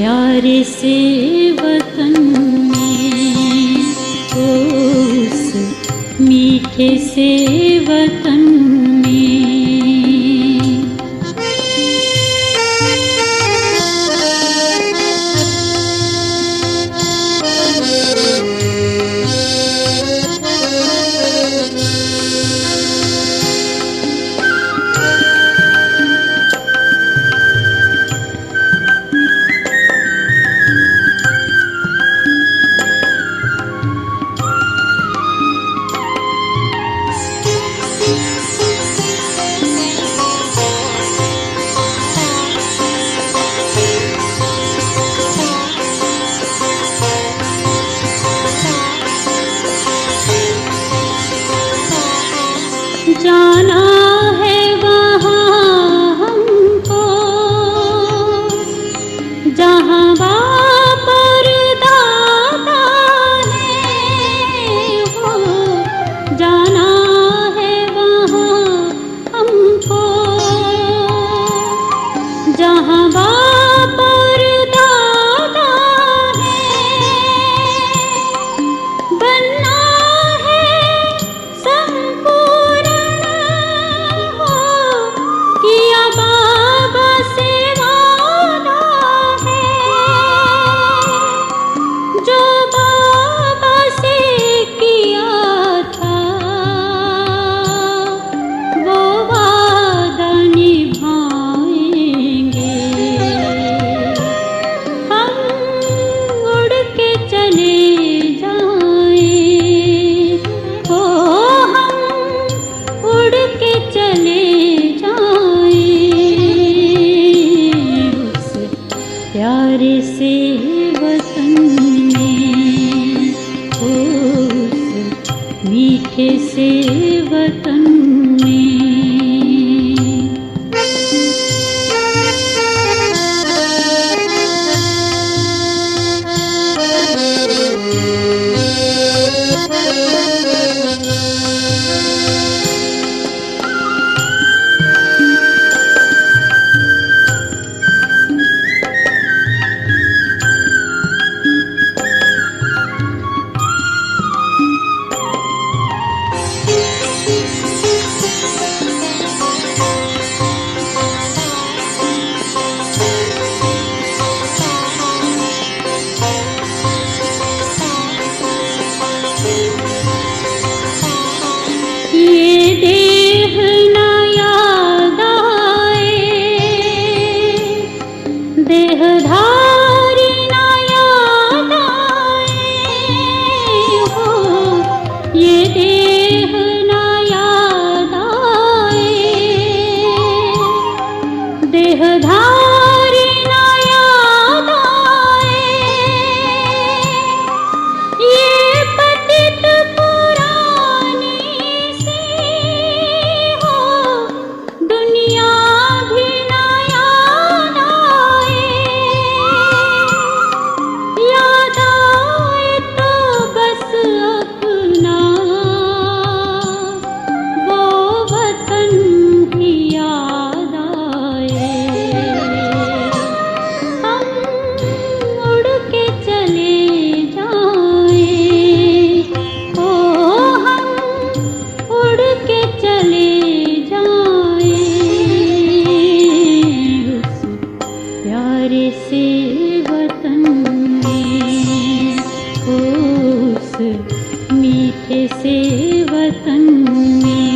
प्यारे से वतन में, उस मीठे से वतन में। जाना है वहाँ हमको जहाँ बाप और दादा है, हो जाना है वहाँ हमको जहाँ बाप और दादा है। बनना है संपूर्ण किया बाबा से वादा है, जो बाबा से किया था वो वादा निभाएंगे। हम उड़ के चले जाएं, ओ हम उड़ के चले प्यारे से वतन में, उस मीठे से वतन में। ये देह न याद आए, देहधारी न याद आए, हो ये देह न याद आए, देहधारी न याद आए। ये पतित पुरानी दुनिया भी न याद आए, याद आए तो बस अपना वो वतन ही याद आए। हम उड़ के चले जाएं, ओ हम उड़ के चले प्यारे से वतन में, उस मीठे से वतन में।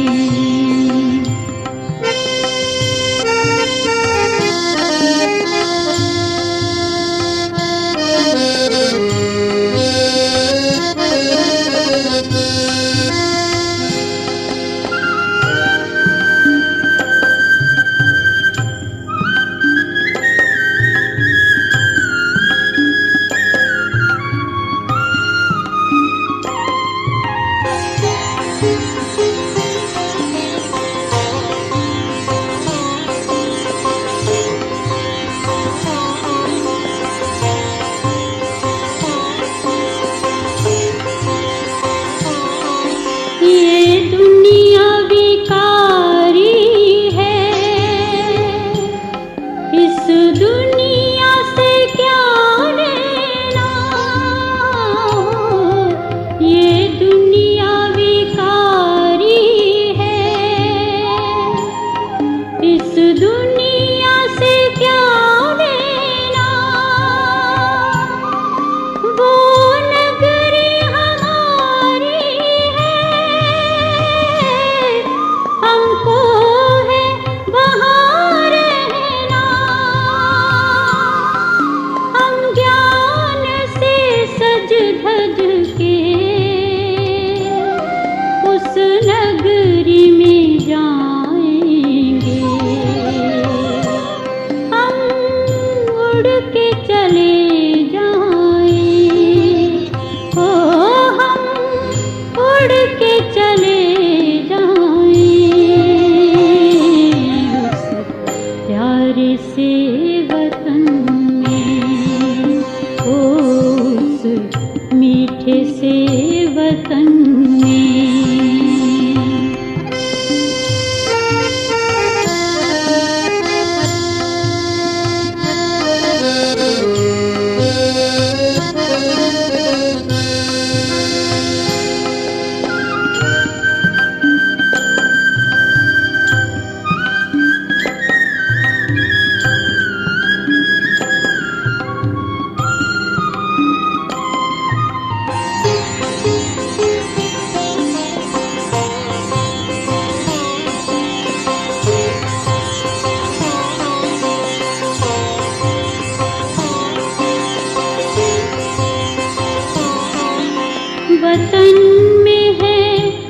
वतन में है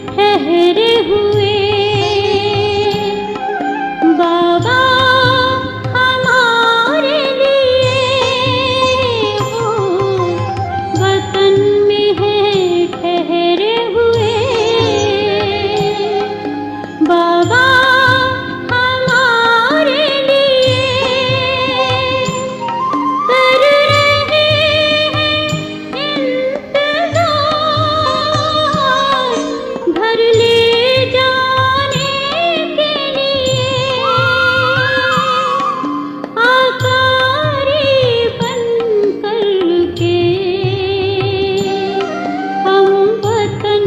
ठहरे हुए बाबा हमारे लिए हो, वतन में है ठहरे हुए बाबा हमारे लिए कर रहे हैं इंतजार घर ले जाने के लिए आकारी बन करके हम वतन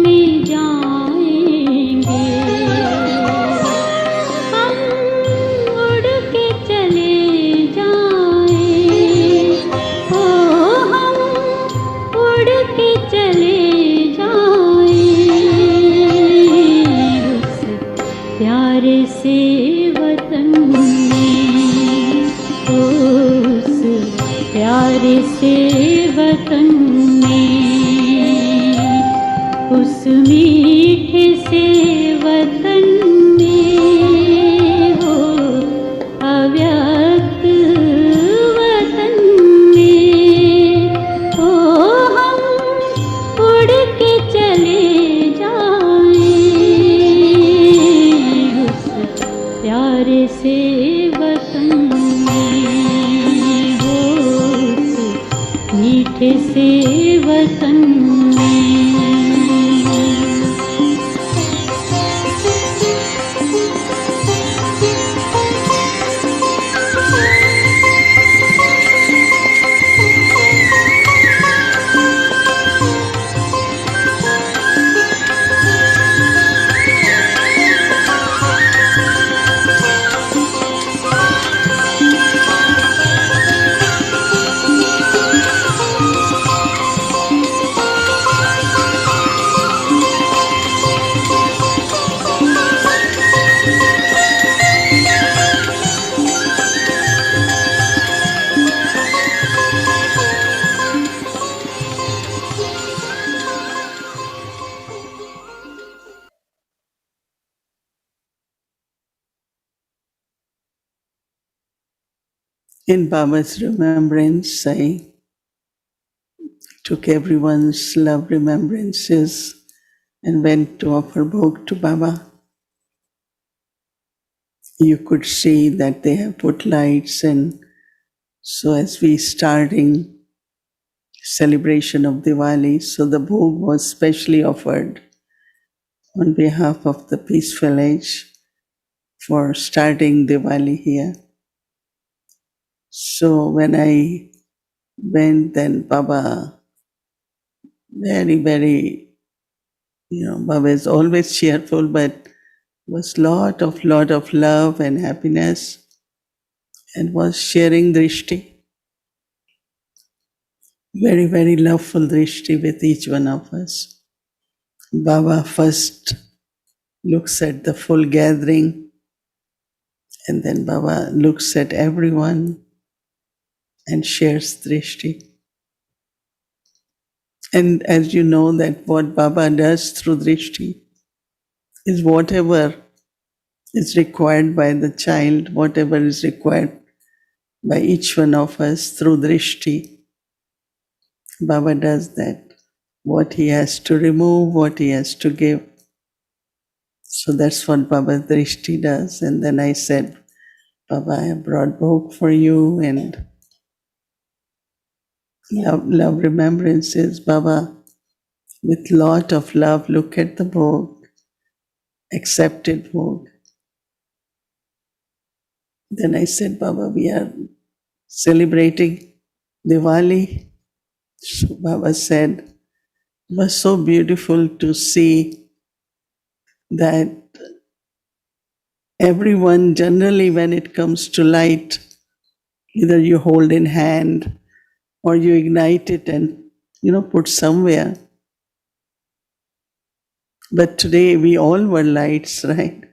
में जाएंगे हम उड़ के चले जाएं ओ हम उड़ के चले जाएं उस प्यारे से वतन में उस प्यारे से वतन में उस मीठे से वतन में हो अव्यक्त वतन में हो हम उड़ के चले जाएं उस प्यारे से वतन में हो उस मीठे से वतन में In Baba's remembrance, I took everyone's love remembrances and went to offer bhog to Baba. You could see that they have put lights, and so as we starting celebration of Diwali, so the bhog was specially offered on behalf of the Peace Village for starting Diwali here. So when I went, then Baba, very, Baba is always cheerful, but was lot of love and happiness, and was sharing drishti, very loveful drishti with each one of us. Baba first looks at the full gathering, and then Baba looks at everyone and shares drishti. And as you know, that what Baba does through drishti is whatever is required by the child, whatever is required by each one of us through drishti, Baba does that. What he has to remove, what he has to give. So that's what Baba drishti does. And then I said, Baba, I have brought bhog for you, and love remembrances. Baba, with lot of love, look at the bhog, accepted bhog. Then I said, Baba, we are celebrating Diwali. So Baba said, it was so beautiful to see that everyone, generally when it comes to light, either you hold in hand or you ignite it and, put somewhere. But today we all were lights, right?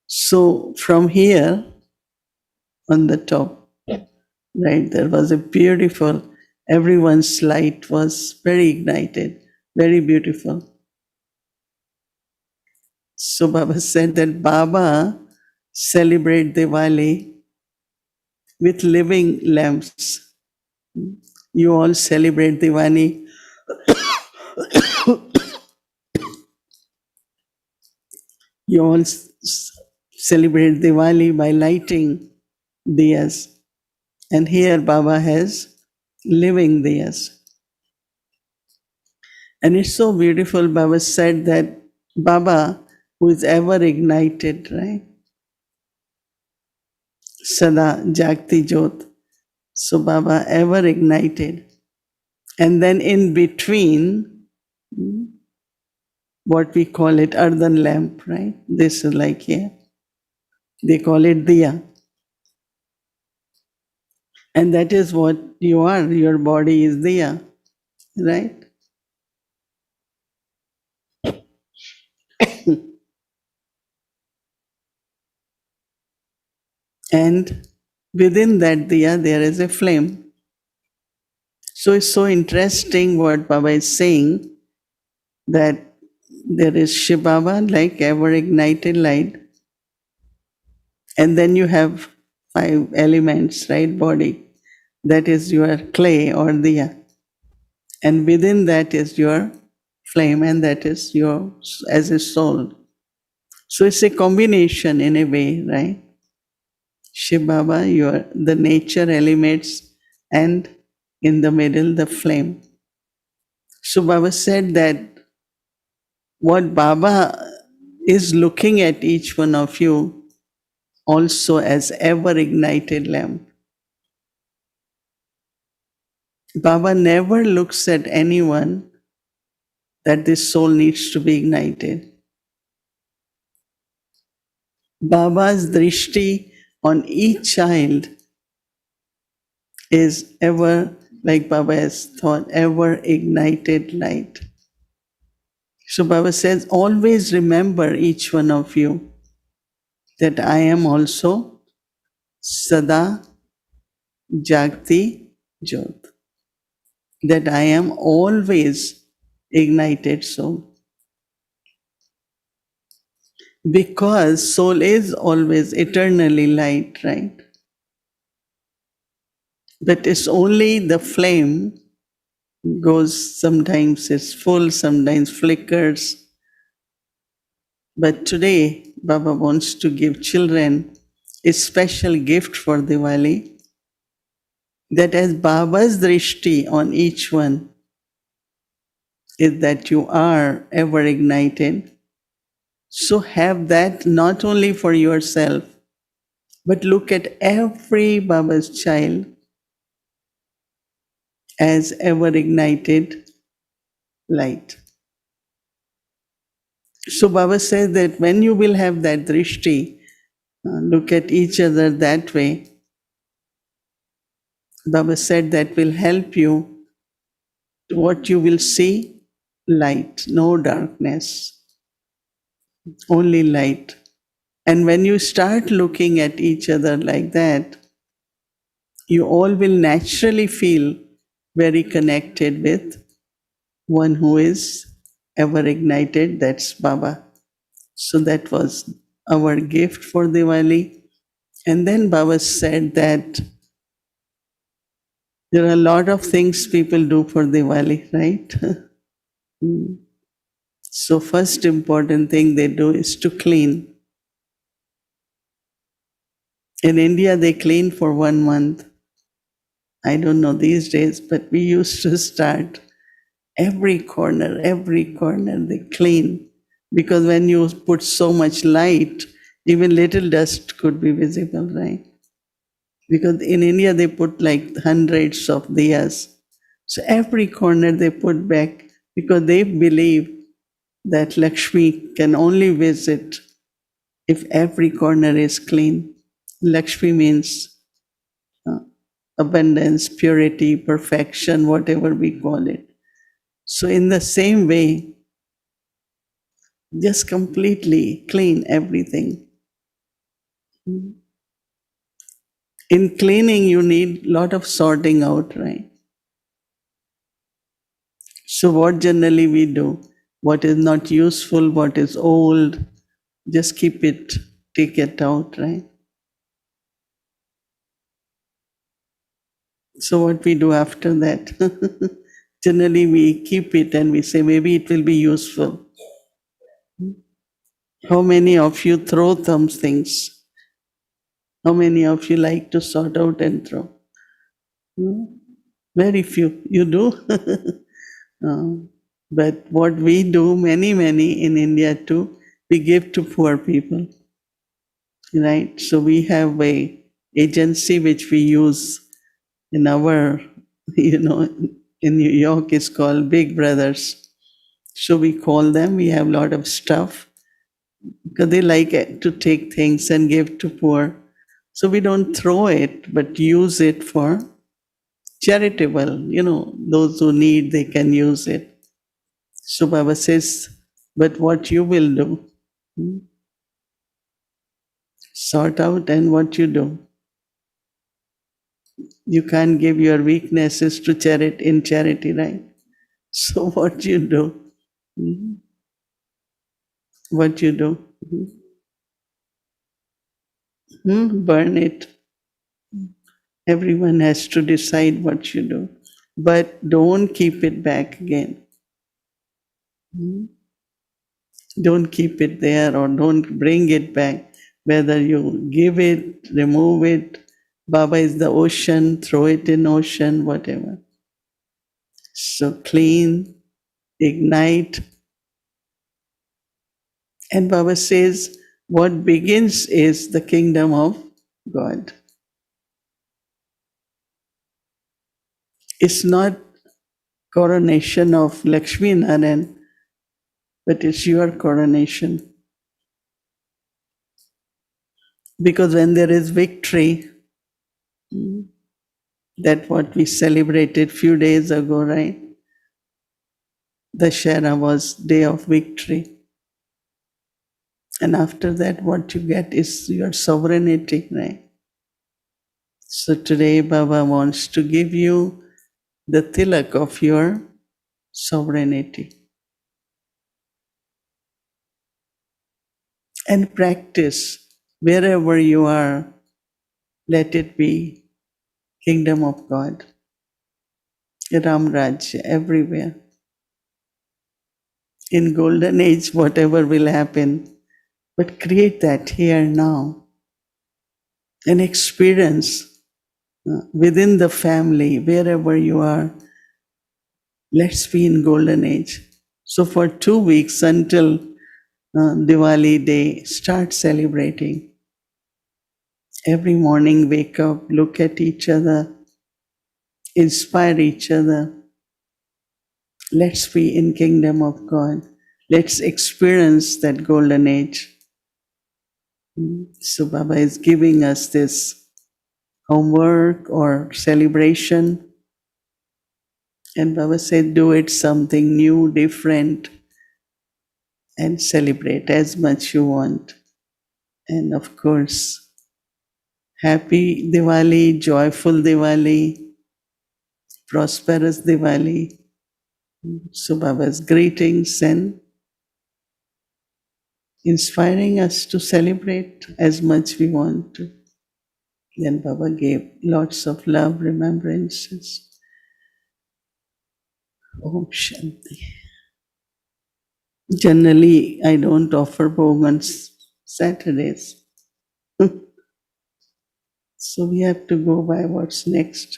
So from here on the top, right, there was a beautiful, everyone's light was very ignited. Very beautiful. So Baba said that Baba celebrate Diwali with living lamps. You all celebrate Diwali. You all celebrate Diwali by lighting diyas. And here Baba has living diyas. And it's so beautiful. Baba said that Baba, who is ever ignited, right? Sada Jagti Jyot. So Baba ever ignited. And then in between, what we call it, earthen lamp, right? This is like here. They call it diya. And that is what you are. Your body is diya, right? And within that diya, there is a flame. So it's so interesting what Baba is saying, that there is Shiv Baba, like ever ignited light, and then you have 5 elements, right? Body. That is your clay or diya. And within that is your flame, and that is your as a soul. So it's a combination in a way, right? Shiv Baba, your the nature elements, and in the middle the flame. So Baba said that what Baba is looking at each one of you also as ever ignited lamp. Baba never looks at anyone that this soul needs to be ignited. Baba's drishti on each child is ever, like Baba has thought, ever ignited light. So Baba says, always remember each one of you that I am also Sada Jagti Jyot, that I am always ignited soul. Because soul is always eternally light, right? But it's only the flame goes, sometimes it's full, sometimes flickers. But today, Baba wants to give children a special gift for Diwali, that as Baba's drishti on each one is that you are ever ignited. So have that not only for yourself, but look at every Baba's child as ever ignited light. So Baba says that when you will have that drishti, look at each other that way, Baba said that will help you. What you will see? Light, no darkness, only light. And when you start looking at each other like that, you all will naturally feel very connected with one who is ever ignited, that's Baba. So that was our gift for Diwali. And then Baba said that there are a lot of things people do for Diwali, right? So first important thing they do is to clean. In India, they clean for 1 month. I don't know these days, but we used to start every corner they clean. Because when you put so much light, even little dust could be visible, right? Because in India, they put like hundreds of diyas. So every corner they put back because they believe that Lakshmi can only visit if every corner is clean. Lakshmi means abundance, purity, perfection, whatever we call it. So, in the same way, just completely clean everything. In cleaning, you need a lot of sorting out, right? So what generally we do? What is not useful, what is old, just keep it, take it out, right? So what we do after that? Generally we keep it and we say maybe it will be useful. How many of you throw some things? How many of you like to sort out and throw? Hmm? Very few. You do? Uh, but what we do, many in India too, we give to poor people, right? So we have a agency which we use in our, in New York is called Big Brothers. So we call them, we have a lot of stuff because they like to take things and give to poor. So we don't throw it, but use it for charitable, those who need, they can use it. So Baba says, but what you will do, hmm, sort out and what you do. You can't give your weaknesses to charity in charity, right? So what you do? Hmm, what you do? Burn it. Everyone has to decide what you do. But don't keep it back again. Hmm? Don't keep it there or don't bring it back. Whether you give it, remove it, Baba is the ocean, throw it in ocean, whatever. So clean, ignite. And Baba says, what begins is the kingdom of God. It's not coronation of Lakshmi Narayan, but it's your coronation. Because when there is victory, that what we celebrated few days ago, right? Dashera was day of victory. And after that, what you get is your sovereignty, right? So today, Baba wants to give you the tilak of your sovereignty. And practice wherever you are, let it be kingdom of God, Ram Rajya, everywhere. In golden age, whatever will happen, but create that here now. An experience within the family, wherever you are, let's be in golden age. So for 2 weeks until Diwali day, start celebrating. Every morning wake up, look at each other, inspire each other. Let's be in kingdom of God. Let's experience that golden age. So Baba is giving us this homework or celebration. And Baba said, do it something new, different, and celebrate as much you want. And of course, happy Diwali, joyful Diwali, prosperous Diwali. So Baba's greetings and inspiring us to celebrate as much we want to. Then Baba gave lots of love, remembrances. Om Shanti. Generally, I don't offer bhog on Saturdays. So we have to go by what's next.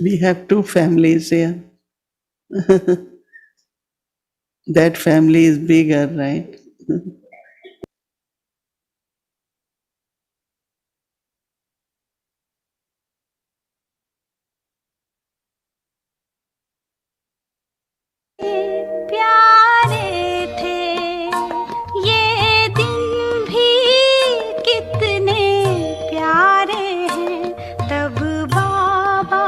We have 2 families here. That family is bigger, right? प्यारे थे ये दिन भी कितने प्यारे हैं तब बाबा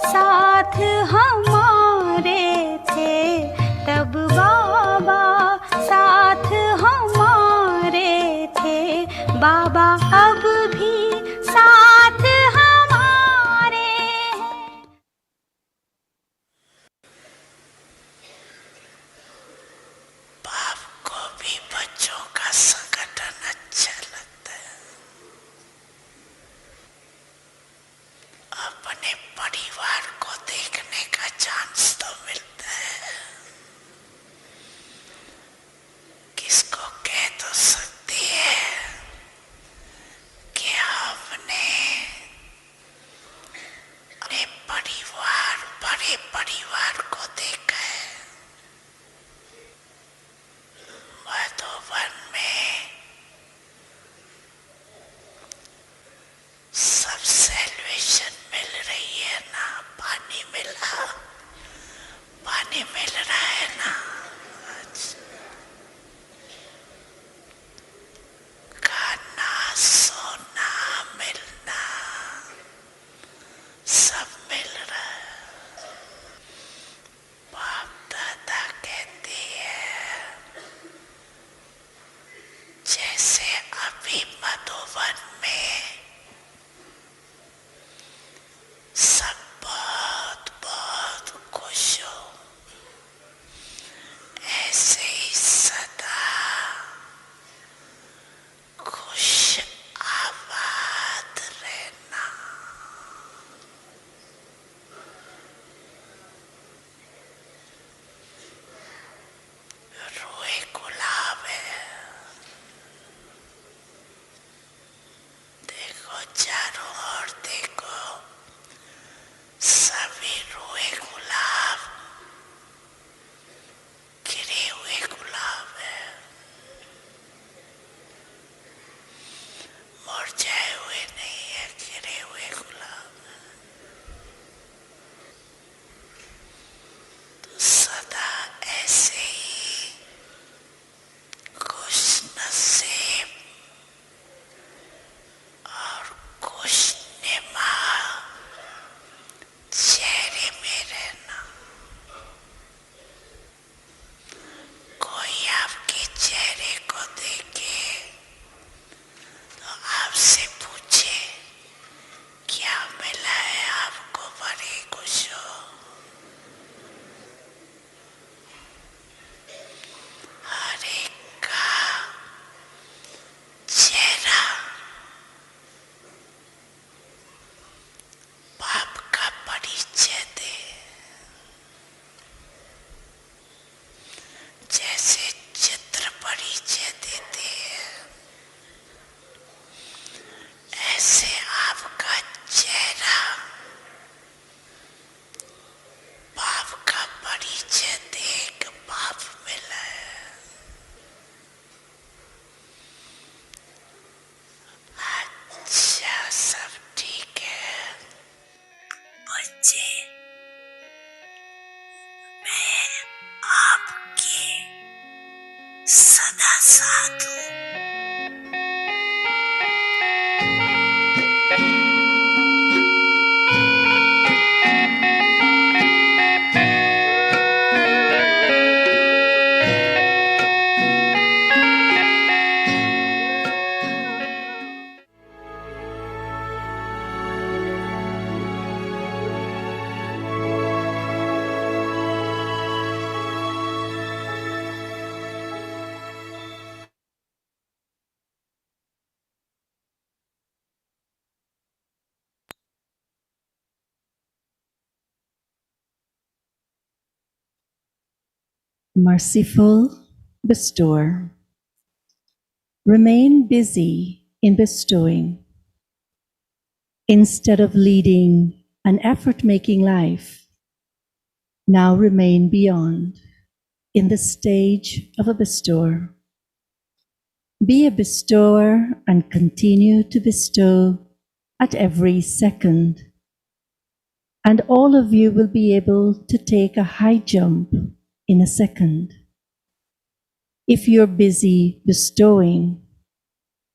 साथ हमारे थे तब बाबा साथ बच्चे मैं आपके सदा साथ हूँ। Merciful Bestower. Remain busy in bestowing. Instead of leading an effort-making life, now remain beyond, in the stage of a bestower. Be a bestower and continue to bestow at every second. And all of you will be able to take a high jump in a second. If you're busy bestowing,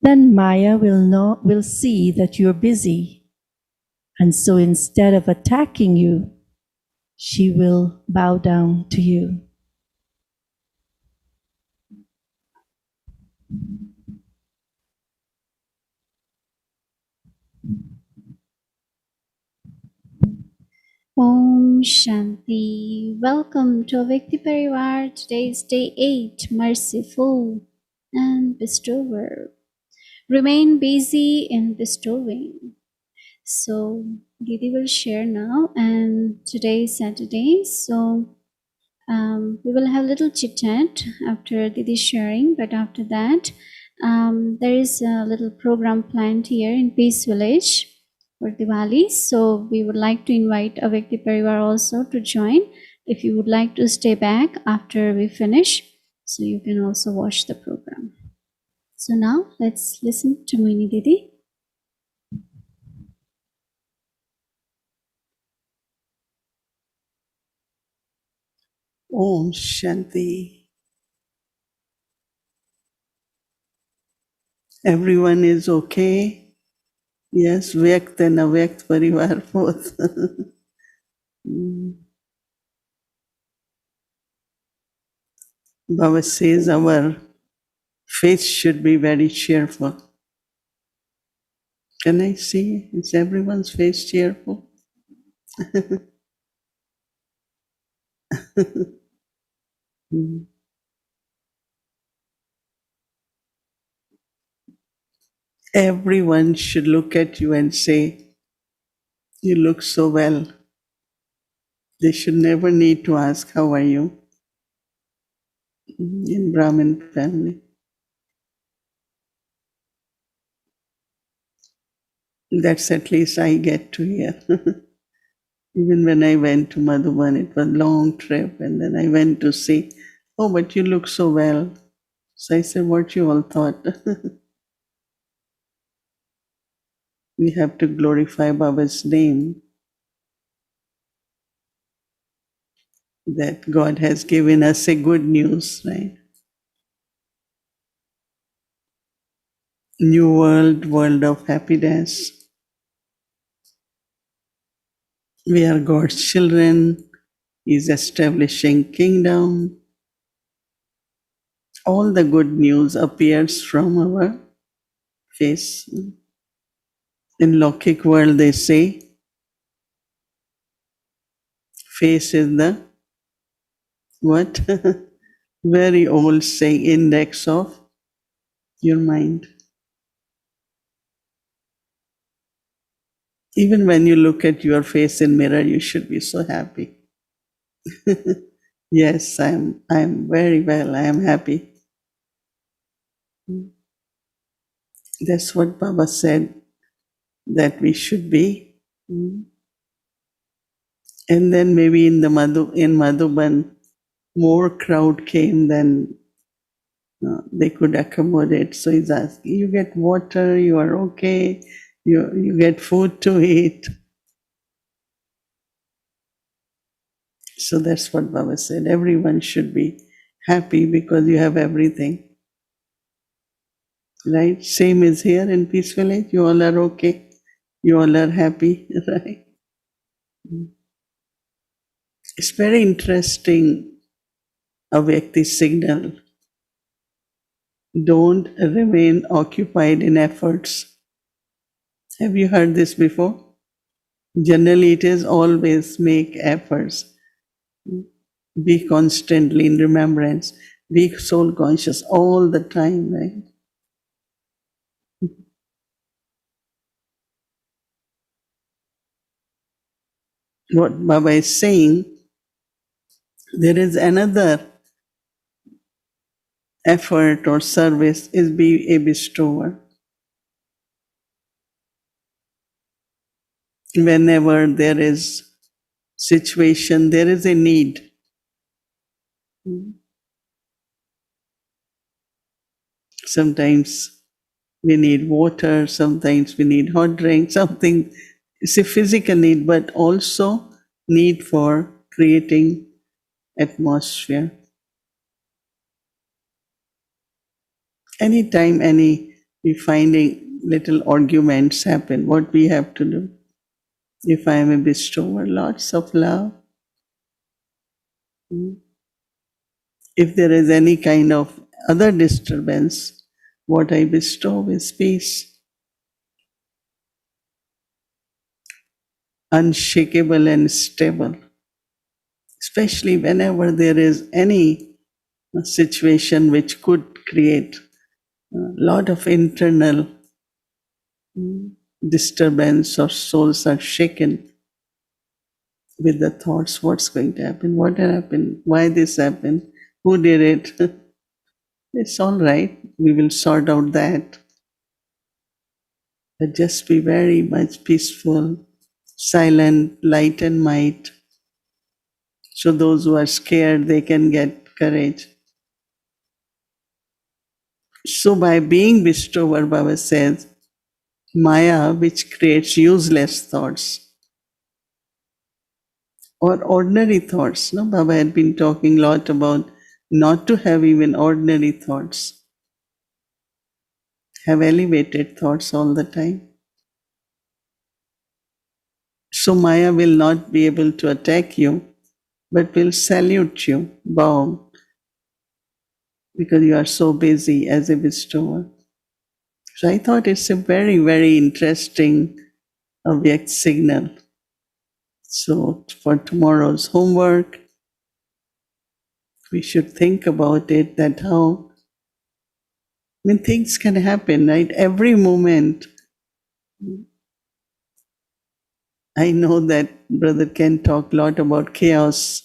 then Maya will see that you're busy. And so instead of attacking you, she will bow down to you. Om Shanti. Welcome to Avyakti Parivar. Today is day 8, Merciful and Bestower. Remain busy in bestowing. So, Didi will share now, and today is Saturday. So, we will have a little chit chat after Didi's sharing, but after that, there is a little program planned here in Peace Village for Diwali. So we would like to invite Avyakti Parivar also to join. If you would like to stay back after we finish, so you can also watch the program. So now let's listen to Mohini Didi. Om Shanti. Everyone is okay? Yes, Vyakt and Avyakt Parivar both. Baba says our face should be very cheerful. Can I see? Is everyone's face cheerful? Everyone should look at you and say, you look so well. They should never need to ask, how are you? In Brahmin family. That's at least I get to hear. Even when I went to Madhuban, it was a long trip, and then I went to see, oh, but you look so well. So I said, what you all thought? We have to glorify Baba's name, that God has given us a good news, right? New world, world of happiness. We are God's children. He's establishing kingdom. All the good news appears from our face. In Lokik world, they say, face is the what? Very old saying, index of your mind. Even when you look at your face in mirror, you should be so happy. Yes, I'm very well. I am happy. That's what Baba said that we should be. And then maybe in Madhuban, more crowd came than they could accommodate. So he's asking, you get water, you are okay, you get food to eat. So that's what Baba said. Everyone should be happy because you have everything. Right? Same is here in Peace Village. You all are okay. You all are happy, right? It's very interesting, a Vyakti signal. Don't remain occupied in efforts. Have you heard this before? Generally, it is always make efforts. Be constantly in remembrance. Be soul conscious all the time, right? What Baba is saying, there is another effort or service is be a bestower. Whenever there is situation, there is a need. Sometimes we need water, sometimes we need hot drink, something. It's a physical need, but also need for creating atmosphere. Anytime we finding little arguments happen, what we have to do? If I am a bestower, lots of love. If there is any kind of other disturbance, what I bestow is peace, unshakable and stable. Especially whenever there is any situation which could create a lot of internal disturbance or souls are shaken with the thoughts, what's going to happen, what happened, why this happened, who did it. It's all right, we will sort out that. But just be very much peaceful, silent, light and might. So those who are scared, they can get courage. So by being bestower, Baba says, Maya, which creates useless thoughts or ordinary thoughts. No, Baba had been talking a lot about not to have even ordinary thoughts. Have elevated thoughts all the time. So Maya will not be able to attack you, but will salute you, bow, because you are so busy as a bestower. So I thought it's a very, very interesting object signal. So for tomorrow's homework, we should think about it, that how, I mean, things can happen, right? Every moment. I know that Brother can talk a lot about chaos.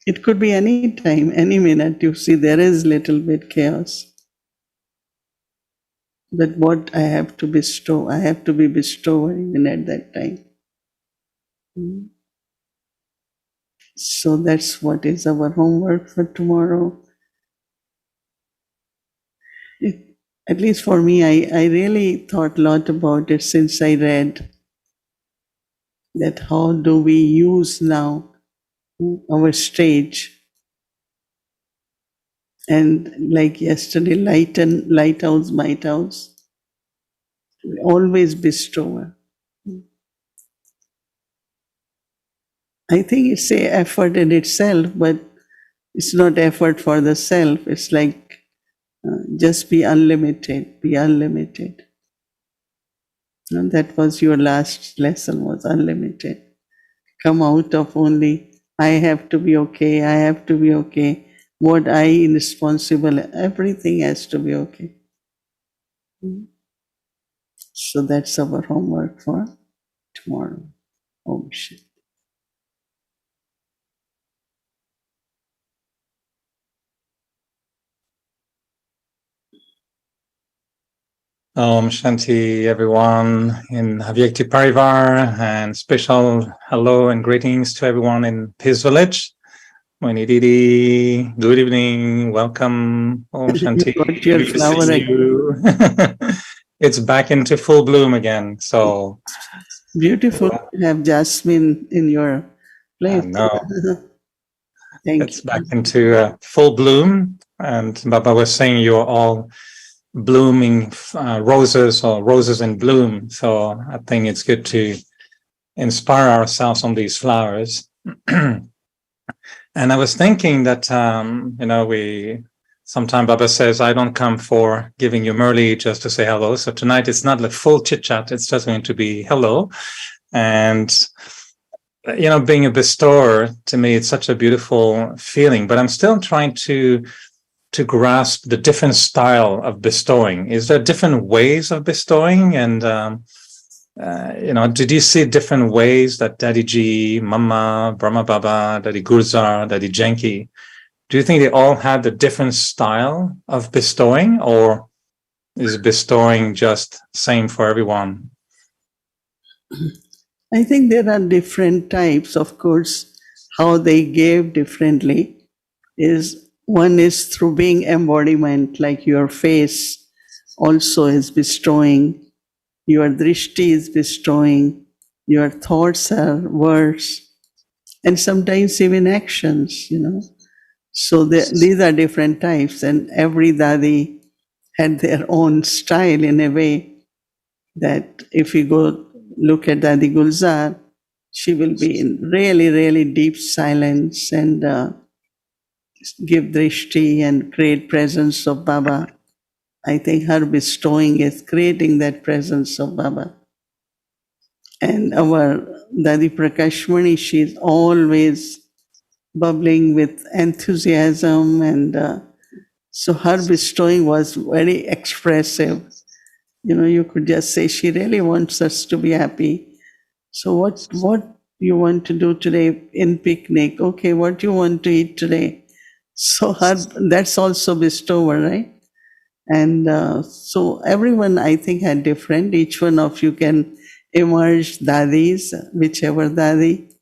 It could be any time, any minute. You see, there is little bit chaos. But what I have to bestow, I have to be bestower even at that time. So that's what is our homework for tomorrow. At least for me, I really thought a lot about it since I read that how do we use now our stage. And like yesterday, lighthouse, might house, always bestower. I think it's a effort in itself, but it's not effort for the self. It's like just be unlimited, be unlimited. And that was your last lesson, was unlimited. Come out of only, I have to be okay, I have to be okay. What I irresponsible, everything has to be okay. So that's our homework for tomorrow. Om Shanti. Om Shanti, everyone in Avyakti Parivar, and special hello and greetings to everyone in Peace Village. Mohini Didi, good evening, welcome. Om Shanti, You got your good to flower see again. you. it's back into full bloom again. So Beautiful to have jasmine in your I place. know Thank it's you. back into full bloom. And Baba was saying you're all blooming roses or roses in bloom. So I think it's good to inspire ourselves on these flowers. And I was thinking that, sometimes Baba says, I don't come for giving you Murli just to say hello. So tonight it's not like full chit chat. It's just going to be hello. And, being a bestower, to me, it's such a beautiful feeling, but I'm still trying to grasp the different style of bestowing. Is there different ways of bestowing? And, did you see different ways that Daddy G, Mama, Brahma Baba, Daddy Gurzar, Daddy Janki, do you think they all had a different style of bestowing, or is bestowing just same for everyone? I think there are different types, of course. How they gave differently is one is through being embodiment, like your face also is bestowing, your drishti is bestowing, your thoughts are words, and sometimes even actions, So these are different types, and every dadi had their own style in a way that if you go look at Dadi Gulzar, she will be in really, really deep silence and give drishti and create presence of Baba. I think her bestowing is creating that presence of Baba. And our Dadi Prakashmani, she's always bubbling with enthusiasm, and so her bestowing was very expressive. You could just say she really wants us to be happy. So what you want to do today in picnic? Okay, what you want to eat today? So that's also bestower, right? And so everyone, I think, had different. Each one of you can emerge dadis, whichever dadi,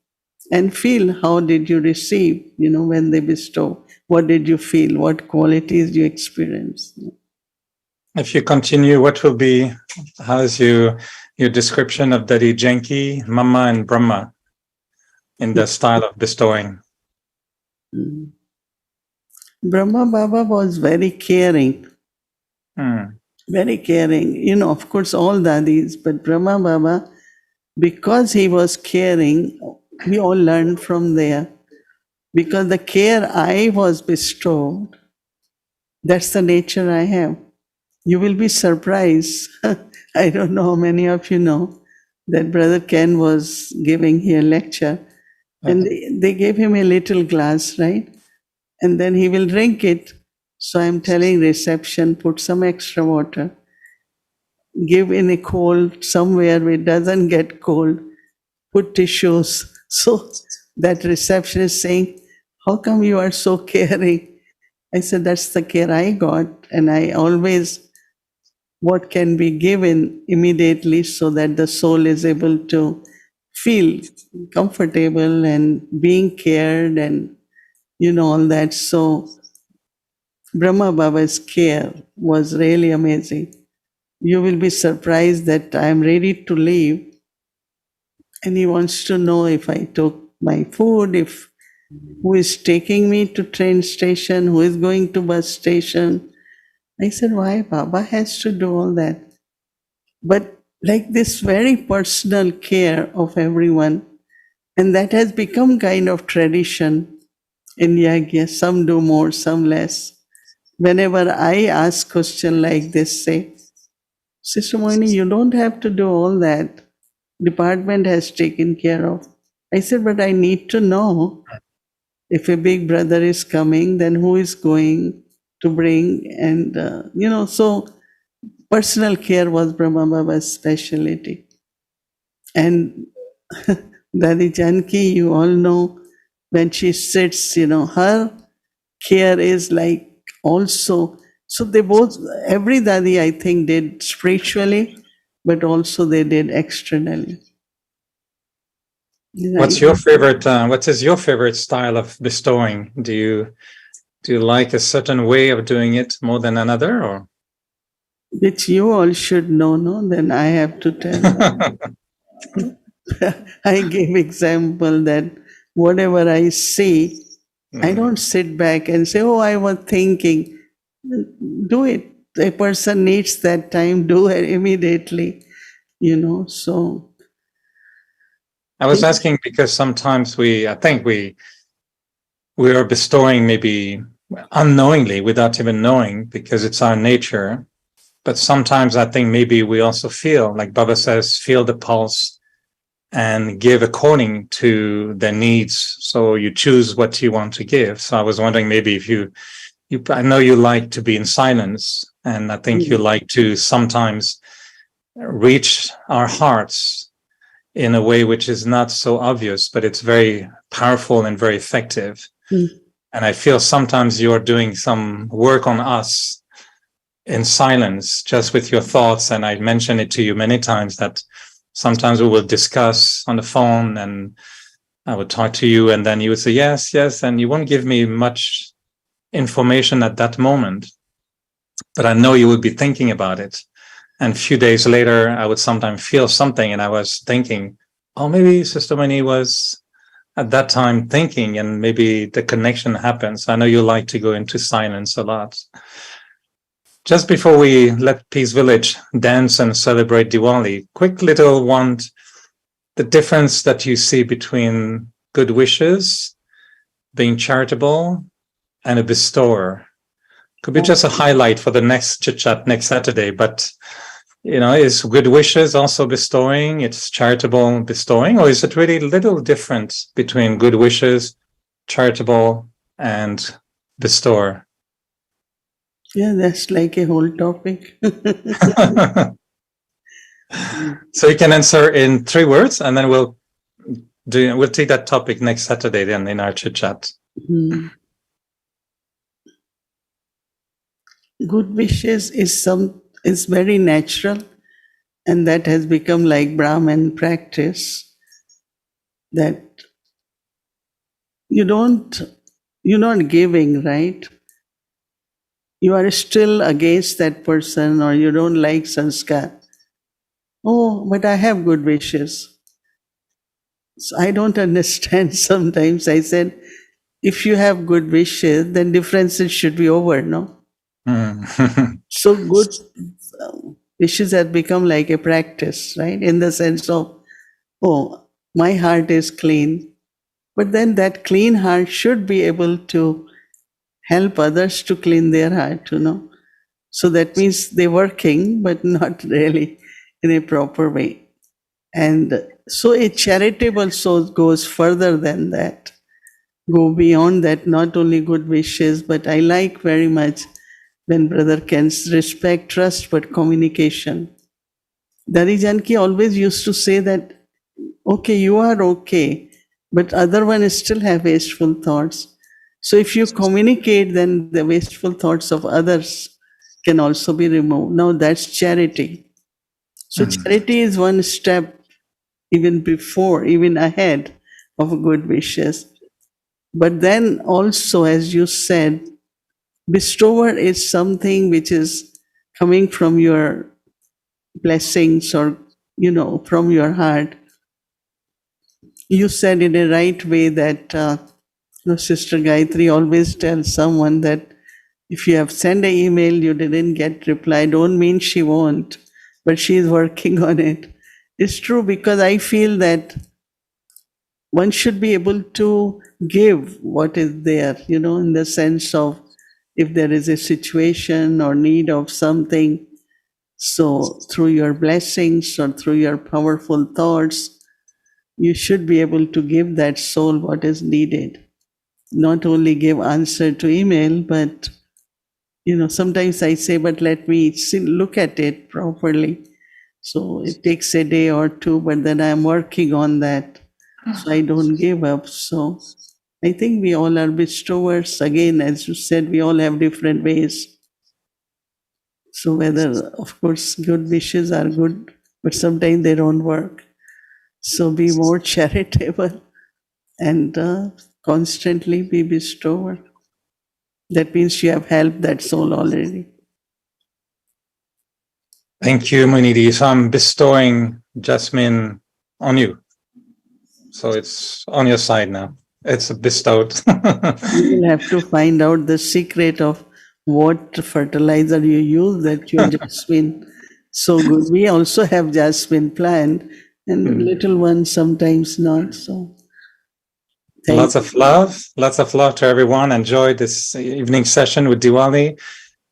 and feel how did you receive, when they bestow. What did you feel? What qualities you experience? If you continue, what will be, how's your description of Daddy Janki, Mama, and Brahma in the style of bestowing? Mm. Brahma Baba was very caring. Very caring. Of course, all dadis, but Brahma Baba, because he was caring, we all learned from there. Because the care I was bestowed, that's the nature I have. You will be surprised. I don't know how many of you know that Brother Ken was giving here a lecture, and they gave him a little glass, right? And then he will drink it. So I'm telling reception, put some extra water, give in a cold somewhere where it doesn't get cold, put tissues. So that reception is saying, how come you are so caring? I said, that's the care I got. And I always, what can be given immediately so that the soul is able to feel comfortable and being cared and, all that. So Brahma Baba's care was really amazing. You will be surprised that I am ready to leave, and he wants to know if I took my food, if who is taking me to train station, who is going to bus station. I said, why? Baba has to do all that. But like this very personal care of everyone, and that has become kind of tradition in Yagya. Some do more, some less. Whenever I ask question like this, say, Sister Mohini, you don't have to do all that. Department has taken care of. I said, but I need to know if a big brother is coming, then who is going to bring? And, so personal care was Brahma Baba's specialty. And Dadi Janki, you all know, when she sits, her care is like also, so they both, every Dadi I think did spiritually, but also they did externally. What is your favorite style of bestowing? Do you like a certain way of doing it more than another, or? which you all should know, no? Then I have to tell. I gave example that whatever I see, I don't sit back and say, oh, I was thinking. Do it. A person needs that time, do it immediately, so. I was asking because sometimes I think we are bestowing maybe unknowingly without even knowing because it's our nature. But sometimes I think maybe we also feel, like Baba says, feel the pulse and give according to their needs. So you choose what you want to give. So I was wondering maybe if I know you like to be in silence, and I think you like to sometimes reach our hearts in a way which is not so obvious, but it's very powerful and very effective. And I feel sometimes you're doing some work on us in silence, just with your thoughts. And I mentioned it to you many times that sometimes we will discuss on the phone and I would talk to you and then you would say, yes, yes. And you won't give me much information at that moment, but I know you would be thinking about it. And a few days later, I would sometimes feel something and I was thinking, oh, maybe Sister Winnie was at that time thinking and maybe the connection happens. I know you like to go into silence a lot. Just before we let Peace Village dance and celebrate Diwali, quick little one, the difference that you see between good wishes, being charitable, and a bestower. Could be just a highlight for the next chit chat next Saturday, but is good wishes also bestowing? It's charitable bestowing, or is it really little difference between good wishes, charitable, and bestower? Yeah, that's like a whole topic. So you can answer in 3 words, and then we'll take that topic next Saturday then in our chit chat. Good wishes is very natural, and that has become like Brahman practice. That you're not giving, right? You are still against that person, or you don't like sanskar. Oh, but I have good wishes. So I don't understand. Sometimes I said, if you have good wishes, then differences should be over, no? So good wishes have become like a practice, right? In the sense of, oh, my heart is clean. But then that clean heart should be able to help others to clean their heart, So that means they're working, but not really in a proper way. And so a charitable soul goes further than that, go beyond that, not only good wishes, but I like very much when Brother Ken's respect, trust, but communication. Dari Janki always used to say that, okay, you are okay, but other one still have wasteful thoughts. So if you communicate, then the wasteful thoughts of others can also be removed. Now that's charity. So charity is one step even before, even ahead of good wishes. But then also, as you said, bestower is something which is coming from your blessings or, from your heart. You said in a right way that Sister Gayatri always tells someone that if you have sent an email, you didn't get reply, don't mean she won't, but she is working on it. It's true, because I feel that one should be able to give what is there, in the sense of if there is a situation or need of something. So through your blessings or through your powerful thoughts, you should be able to give that soul what is needed. Not only give answer to email, but sometimes I say, but let me look at it properly. So it takes a day or two, but then I'm working on that. So I don't give up. So I think we all are bestowers. Again, as you said, we all have different ways. So whether, of course, good wishes are good, but sometimes they don't work. So be more charitable and constantly be bestower. That means you have helped that soul already. Thank you, Mohini Didi. So I'm bestowing jasmine on you. So it's on your side now. It's bestowed. You will have to find out the secret of what fertilizer you use that your jasmine so good. We also have jasmine plant and little ones sometimes not. So thank Lots of love to everyone. Enjoy this evening session with Diwali,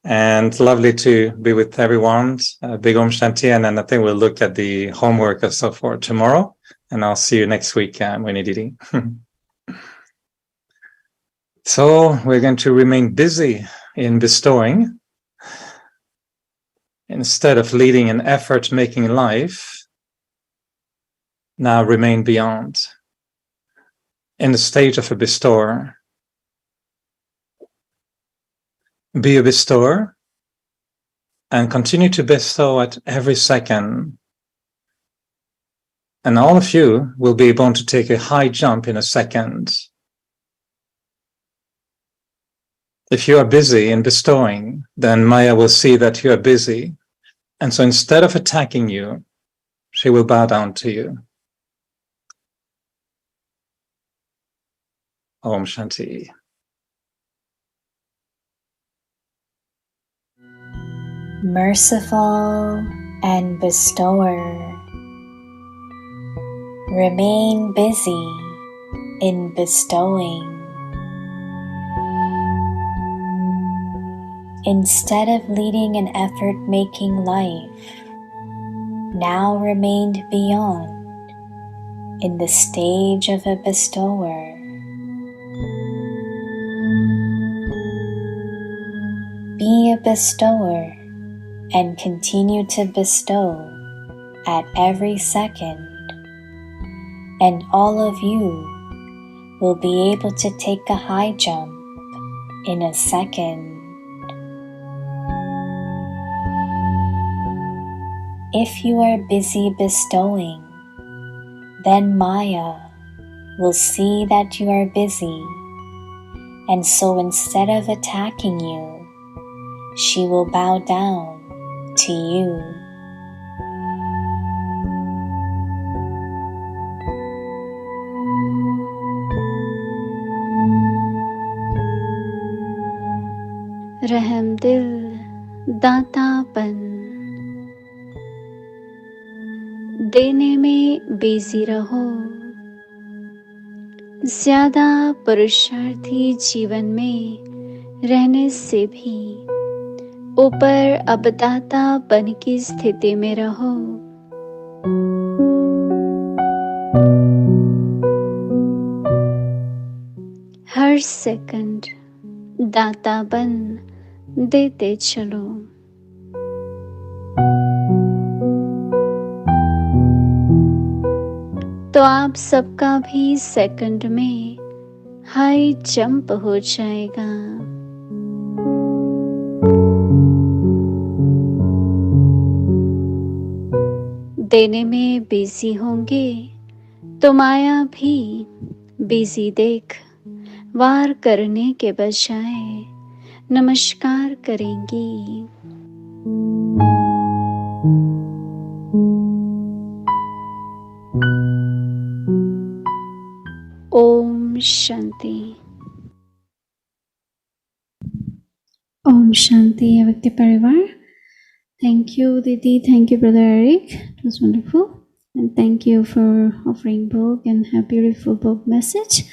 and lovely to be with everyone. Big Om Shanti, and then I think we'll look at the homework and so forth tomorrow, and I'll see you next week, Mohini Didi. So we're going to remain busy in bestowing instead of leading an effort-making life. Now remain beyond in the state of a bestower. Be a bestower and continue to bestow at every second. And all of you will be able to take a high jump in a second. If you are busy in bestowing, then Maya will see that you are busy. And so instead of attacking you, she will bow down to you. Om Shanti. Merciful and bestower, remain busy in bestowing. Instead of leading an effort-making life, now remained beyond in the stage of a bestower. Be a bestower and continue to bestow at every second, and all of you will be able to take a high jump in a second. If you are busy bestowing, then Maya will see that you are busy, and so instead of attacking you, she will bow down to you. रहम दिल दातापन, देने में busy रहो। ज्यादा पुरुषार्थी जीवन में रहने से भी ऊपर अब दातापन की स्थिति में रहो। हर सेकंड दाता बन देते चलो। तो आप सबका भी सेकंड में हाई जंप हो जाएगा। देने में बिजी होंगे तो माया भी बिजी देख वार करने के बजाय नमस्कार करेंगी। ओम शांति। ओम शांति व्यक्ति परिवार। Thank you, Didi. Thank you, Brother Eric. It was wonderful. And thank you for offering book and have beautiful book message.